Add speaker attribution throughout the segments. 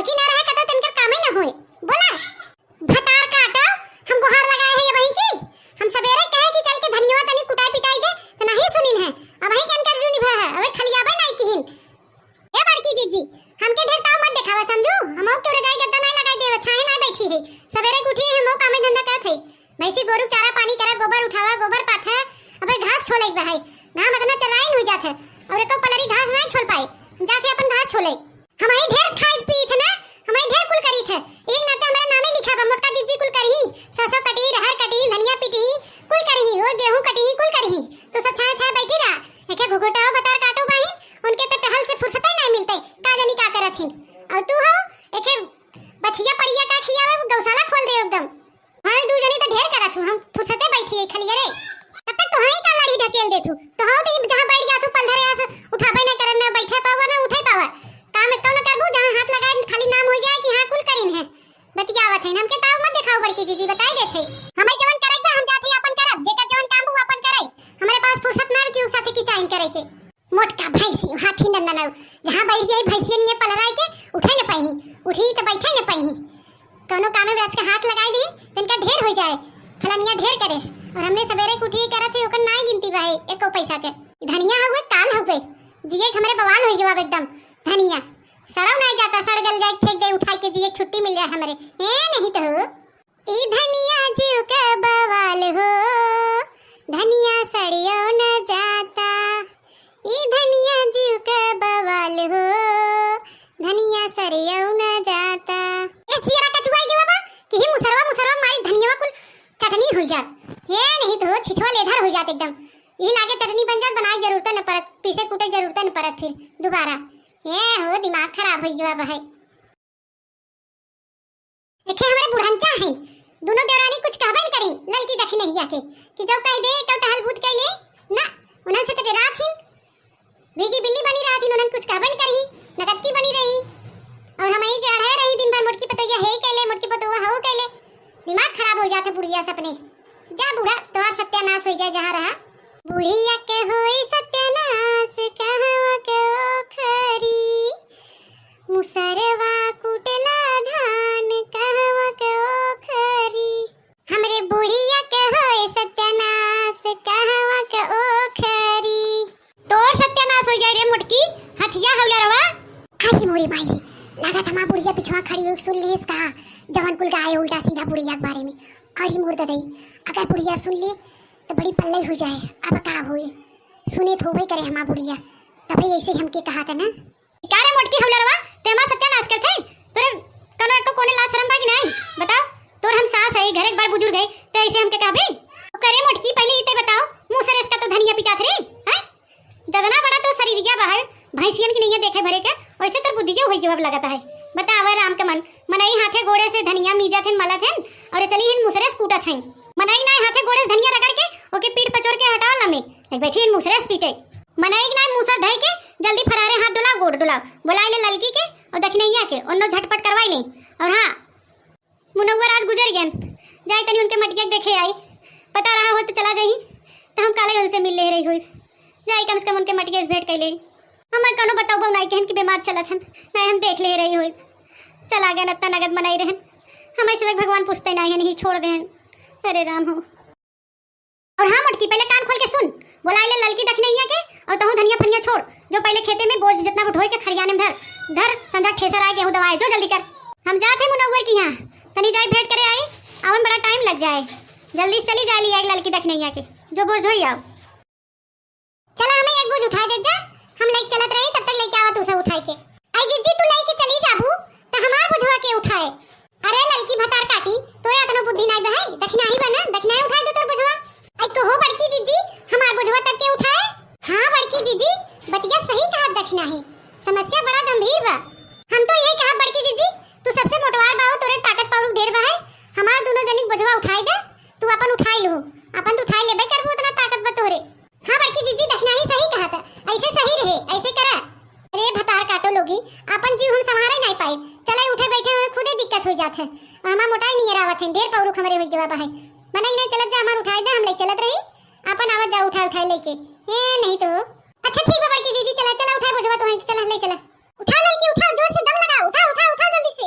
Speaker 1: लड़की ना रहे तो तिनकर काम ही ना होए। बोला भतार काटो हम गुहार लगाए हैं ये वहीं की। हम सवेरे कहे कि चल के धनिया तनी कुटाई पिटाई दे तो नहीं सुनिन है। अब वहीं के अनकर जुनी भा है अबे खलियाबे नहीं किहिन। ए बड़की जीजी हमके ढेर ताव मत दिखावा समझू। हमो के रजाई गद्दा नहीं लगाई देवे छाए नहीं बैठी है। सवेरे उठी है हमो काम धंधा करत है। भैंसी गोरु चारा पानी करे गोबर उठावा गोबर पाथे अबे घास छोले भाई घाम इतना चराइन हो जात है और एको पलरी घास नहीं छोल पाए जाके अपन घास छोले। हम ही ढेर खाई पी थे ना हम ही ढेर कुल करी थे। एक नाते हमारे नामे लिखा बा मोटका जीजी कुल करही सरसों कटी रहर कटी धनिया पिटी कुल करही वो गेहूं कटी कुल करही तो सब छाए छाए बैठी रहा। एके घुघुटाओ बतार काटो बाही उनके तो टहल से फुर्सत ही नहीं मिलते का जानी का करत हिन। और तू हो एके बछिया पड़िया का खियावे गौशाला खोल दे एकदम। हां दू जनी तो ढेर करत हूं हम फुर्सते बैठी है खलिया रे तब तक तो हाई का लड़ी ढकेल दे तू तो हो तो जहां बैठ जा तू पलधरे आस उठाबे ना करन ना बैठे पावा ना उठे पावा काम तो ना करबू जहां हाथ लगाए खाली नाम हो जाए कि हां कुल करीन है बतियावत है। हमके ताव मत दिखाओ बड़की जीजी बताई देथे हमें जवन करे बा हम जाथे अपन करब जेकर जवन काम हो अपन करे। हमारे पास फुर्सत ना कि उ साथे की चाइन करे के मोटका भैंसी हाथी नंदन जहां बैठ जाए भैंसी ने पलराई के उठे न पाई उठी तो बैठे न पाई कोनो काम में व्रत के हाथ लगाई दी तनका ढेर हो जाए फलनिया ढेर करेस। और हमने सवेरे उठी करत है ओकर नाई गिनती भाई एको पैसा के धनिया हो गए काल हो गए जिए हमारे बवाल हो जवाब एकदम धनिया सड़ाऊ नहीं जाता सड़ गल जाए फेंक दे उठा के जिए छुट्टी मिल जाए हमारे ए नहीं तो ई धनिया जीव का बवाल हो धनिया सड़ियो न जाता ई धनिया जीव का बवाल हो धनिया सड़ियो न जाता। ए सियरा का चुगाई के बाबा कि ही मुसरवा मारी धनिया कुल चटनी हो जात हे नहीं तो छिछवा लेधर हो जात एकदम। ये लागे चटनी बन जात बनाए जरूरत न परत पीसे कूटे जरूरत न परत फिर दोबारा ए हो दिमाग खराब हो गया भाई। देखे हमारे बुढ़ंचा है दोनों देवरानी कुछ कहबे न करी ललकी दखी नहीं आके कि जो कह दे तो टहल बूत कह ले ना उनन से तो रात ही भीगी बिल्ली बनी रात ही उनन कुछ कहबे न करी नकद की बनी रही और हम ही के अड़े रही दिन भर मोटकी पतोया है कह ले मोटकी पतोया हो कह ले दिमाग खराब हो जाते बुढ़िया सपने। जा बूढ़ा तोहर सत्यानाश हो जाए जहां रहा बुढ़िया के होई सत्यानाश कहवा के ओखरी मुसरवा कुटला धान कहवा के ओखरी हमरे बुढ़िया के होई सत्यानाश कहवा के ओखरी तोर सत्यानाश हो जाए रे मुटकी हथिया हौलरवा आई मोरी भाई लगा था बुढ़िया पिछवा खड़ी हो सुन ले इसका जवन कुल गाय उल्टा सीधा बुढ़िया के बारे में और ही मुर्दा दई अगर बुढ़िया सुन ले तो बड़ी पल्ले हो जाए। अब का होए सुने तो होबे करे हमा बुढ़िया तभी ऐसे हमके कहा था ना क्या रे मोटकी हौलरवा ते हमारा सत्यानाश करथे तोरे कनो एको कोने ला शर्म बा कि नहीं बताओ तोर हम सास है घर एक बार बुजुर्ग है ते ऐसे हमके कहबे करे मोटकी पहले इते बताओ मुंह से इसका तो धनिया पिटा थे हैं ददना बड़ा तो शरीरिया बाहर भैंसियन की नहीं देखे भरे के वैसे तो बुद्धि के होई जवाब लगाता है बतावे राम के मन मनई हाथे गोड़े से धनिया मीजा थे मलत हैं और चली इन मुसरे स्कूटत हैं मनई ना हाथे गोड़े से धनिया रगड़ के ओके पीठ पचोर के हटाओ लमे एक बैठी इन मुसरे पीटे मनई ना मुसर धई के जल्दी फरारे हाथ डुला गोड़ डुला बुला ले ललकी के और दखनैया के ओनो झटपट करवाई ले। और हां मुनव्वर आज गुजर गयन जाए तनी उनके मटिया देखे आई पता रहा हो तो चला जाई तो हम काले उनसे मिल ले रही हुई जाए कम से कम उनके मटिया से भेंट कर ले हम कनो बताओ बो नाई कहन की बीमार चलत हन नहीं हम देख ले रही हुई चला गया नत्ता नगद मनाई रहन हम ऐसे भगवान पूछते नहीं नहीं छोड़ देन अरे राम हो। और हाँ मुटकी पहले कान खोल के सुन बुला ले ललकी दखनैया के और तहु धनिया फनिया छोड़ जो पहले खेते में बोझ जितना उठोई के खरियाने में धर संजा ठेसर आए गेहूं दवाए जो जल्दी कर हम जाते मुनव्वर की यहाँ तनी जाए भेंट करे आई आवन बड़ा टाइम लग जाए जल्दी से चली जा लिया ललकी दखनैया के जो बोझ ढोई आओ चला हमें एक बोझ उठा दे जा हम लेके चलत रही तब तक लेके आवा तू सब उठाई के आई जीजी तू लेके चली जाबू त हमार बुझवा के उठाए अरे ललकी भतार काटी तोरे इतना बुद्धि नहीं बहै दखना ही बना दखना ही उठा दे तोर बुझवा आई तो हो बड़की जीजी हमार बुझवा तक के उठाए। हां बड़की जीजी बतिया सही कहा दखना है समस्या बड़ा गंभीर बा हम तो यही कहा बड़की जीजी तू सबसे मोटवार बाओ तोरे ताकत पाउर ढेर बा है हमार दोनों जनी बुझवा उठाई दे तू अपन उठाई लो अपन तो उठाई लेबे करबो उतना ताकत बा तोरे। हां बड़की जीजी दखना ही सही कहा था ऐसे सही रहे ऐसे करा अरे भतार काटो लोगी अपन जीव हम संभाले नहीं पाए चले उठे बैठे हुए खुदे दिक्कत हो जात है हमार मोटाई नहीं रावत है ढेर पौरुख हमरे हो जवाब है मने नहीं चलत जा हमार उठाई दे हम ले चलत रही अपन आवाज जा उठा लेके ए नहीं तो अच्छा ठीक है बड़की जीजी चला चला उठा बुझवा तो है चला ले चला उठा लड़की उठा जोर से दम लगा उठा उठा उठा जल्दी से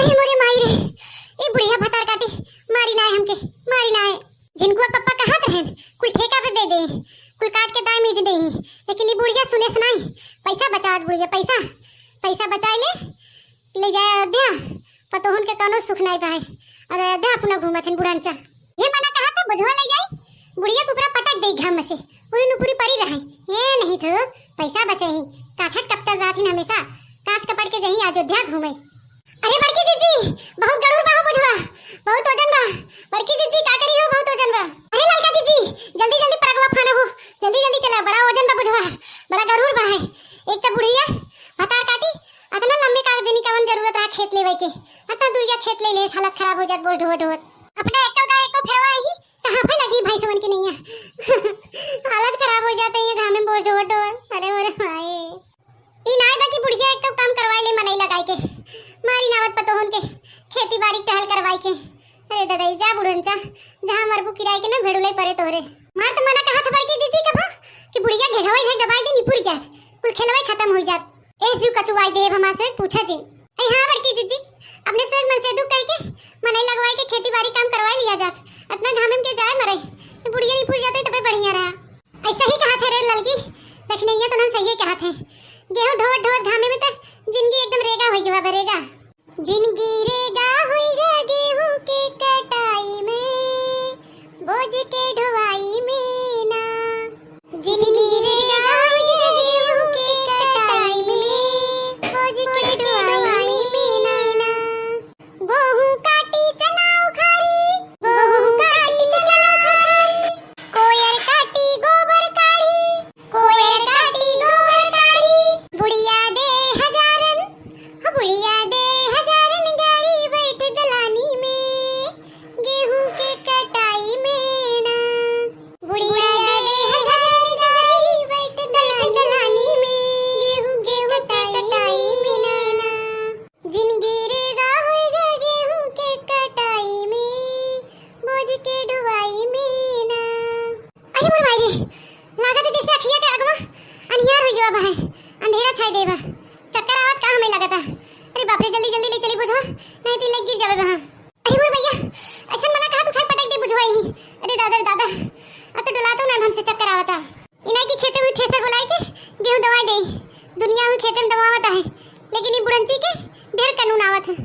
Speaker 1: अरे मोरे माई रे, ये बुढ़िया भतार काटी मारी ना है हमके, मारी ना है। जिनको पप्पा कहत रहन कुल ठेका पे दे दे, कुल काट के दाई मीज दे, लेकिन ये बुढ़िया सुने सुनाई पैसा बचावत बुढ़िया, पैसा पैसा बचाए ले जाए अयोध्या, पतोहन के कानो सुख नहीं पाए और अयोध्या अपना घूमत हन बुढ़ांचा। ये मना कहा था बुझवा ले जाए, बुढ़िया कुकरा पटक दे घाम से, वही नुपुरी पड़ी रहे। ये नहीं तो पैसा बचाई, काछट कपटर जाती हमेशा, काछ कपड़ के जही अयोध्या घूमे। अरे बड़की जीजी बहुत गड़ुर बा हो बुझवा, बहुत वजन बा। बड़की जीजी का करी हो, बहुत वजन बा। अरे ललका जीजी जल्दी जल्दी परगवा फाना हो, जल्दी जल्दी चला, बड़ा वजन बा बुझवा, बड़ा गड़ुर बा है। एक तो बुढ़िया भतार काटी, इतना लंबे कागज नहीं कवन जरूरत है खेत लेवे के, इतना दूरिया खेत ले ले, हालत खराब हो जात बोझ ढोत ढोत। अपना एको फेरवा ही कहां पे लगी भाई समन के नहीं है हालत खराब हो जाते हैं गांव में बोझ ढोत ढोत। अरे ओरे भाई ई नाय बाकी बुढ़िया एक तो काम करवाई ले, मनई लगाई के मारी नावत पतोहन के खेती बाड़ी टहल करवाई के। अरे दादा जा बुढ़नचा, जहां मरबू किराए के ना भेड़ुले परे तोरे। मार तो मना कहा था बड़की जीजी कभा कि बुढ़िया घेघाई है दबाई दे निपुर जात, कुल खेलवाई खत्म हो जात। ए जीव कचुवाई देव हमा से पूछा जी। ए हां बड़की जीजी अपने से मन से दुख कह के मनई लगवाई के खेती बाड़ी काम करवाई लिया जात, इतना घाम के जाए मरे बुढ़िया निपुर जाते तबे बढ़िया रहा। ऐसा ही कहा थे रे ललकी, देखने ये तो न सही कहा थे। गेहूं ढोत ढोत घामे में तो जिंदगी एकदम रेगा होई जवा बरेगा, जिंदगी रेगा होई रे गेहूं के कटाई में, बोझ के ढोवाई में ना। जिंदगी रेगा होई रे गेहूं के कटाई में, बोझ के ढोवाई में ना। गेहूं काटी चना उखाड़ी, गेहूं काटी चना उखाड़ी, कोयर काटी गोबर काढ़ी, कोयर काटी गोबर काढ़ी। बुढ़िया दे हजारन, बुढ़िया दे हजारन गाड़ी बैठ दलानी में, गेहूं के कटाई में ना। बुढ़िया दे हजारन गाड़ी बैठ दलानी में, गेहूं के कटाई में ना। जिंदगी रेगा होएगा गेहूं के कटाई में, बोझ के ढुवाई में ना। अरे मोर भाई लागत जैसे अखिया के अगवा अनियार हो गया बा है, अंधेरा छाई देबा, चक्कर आवत का हमें लगता। अरे बाप रे जल्दी जल्दी ले चली बुझवा, नहीं तो लग गिर जावे वहां। अरे मोर भैया ऐसा मना कहा तू उठा पटक दे बुझवा ही। अरे दादा दादा अब तो डुलातो ना हमसे चक्कर आवता। इना की खेते में ठेसर बुलाए के गेहूं दवाई दे, दुनिया में खेते में दवावत है, लेकिन ये बुढ़ंची के ढेर कानून आवत है,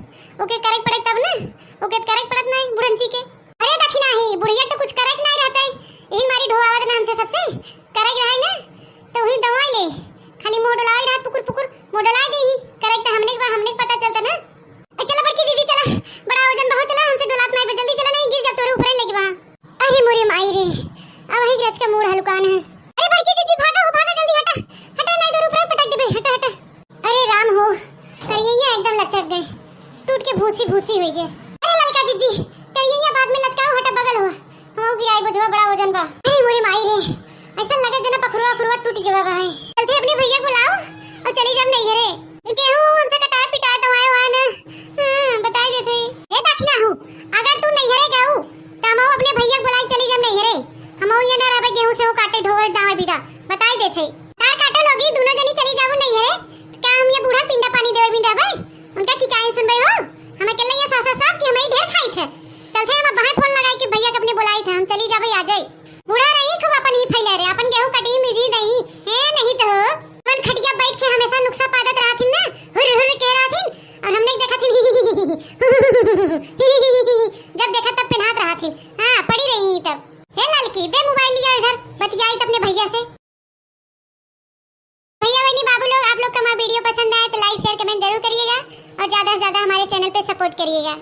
Speaker 1: ओके करक पड़े तब ना, ओके करक पड़त नहीं बुढ़ंची के। अरे दखिना ही बुढ़िया तो कुछ करक नहीं रहता है, यही मारी ढोआवत ना हमसे सबसे करक रहा ना, तो वही दवाई ले, खाली मुंह डलाई रात पुकुर पुकुर मुंह डलाई दे ही करक तो हमने पता चलता ना। चला बड़की दीदी चला, बड़ा वजन बहुत चला, हमसे डोलात नहीं, जल्दी चला नहीं गिर जा तोरे ऊपर लगी वहां। अरे मोरे माई रे अब वही गज का मूड हलकान है। अरे बड़की दीदी भागा हो, भागा जल्दी, हटा हटा नहीं तो ऊपर पटक दे, हटा हटा। अरे राम हो करिए एकदम लचक गए, टूट के भूसी भूसी हुई है। अरे ललका जीजी कहिए बाद में लचकाओ, हटा बगल हुआ हम गिराई बुझवा, बड़ा वजन बा। अरे मोरे माई रे ऐसा लगा जना पखरुआ पखरुआ टूट गया बा है। चलते अपने भैया को बुलाओ और चली जब नहीं घरे, गेहूं हमसे कटाए पिटाए दवाए हुआ ना। हां बताई देते ए दखिना हूं, अगर तू नहीं घरे गाऊ त हम अपने भैया को बुलाई चली जब नहीं घरे, हम ये ना रहबे गेहूं से वो काटे ढोए दावे बिदा बताई देते। तार काटे लोगी दोनों जनी चली जाऊ नहीं घरे, क्या हम ये बूढ़ा पिंडा पानी देवे बिंडा भाई उनका खिचाई सुनबे हो, हमें के लिए सासा साहब कि हमें ढेर खाई थे। चलते हम बाहर फोन लगाई के भैया के अपने बुलाई थे, हम चली जाबे आ जाई। बूढ़ा रही खूब अपन ही फैला रे, अपन गेहूं कटी मिजी नहीं है, नहीं तो अपन खटिया बैठ के हमेशा नुक्सा पादत रहथिन ना, हुर हुर कह रहथिन, और हमने देखा थी जब देखा तब पिन्हात रहथिन। हां पड़ी रही तब। हे ललकी दे मोबाइल लिया इधर, बतियाई अपने भैया से। भैया बहनी बाबू लोग, आप लोग का हमारा वीडियो पसंद आए तो लाइक शेयर कमेंट जरूर करिएगा और ज्यादा से ज्यादा हमारे चैनल पे सपोर्ट करिएगा।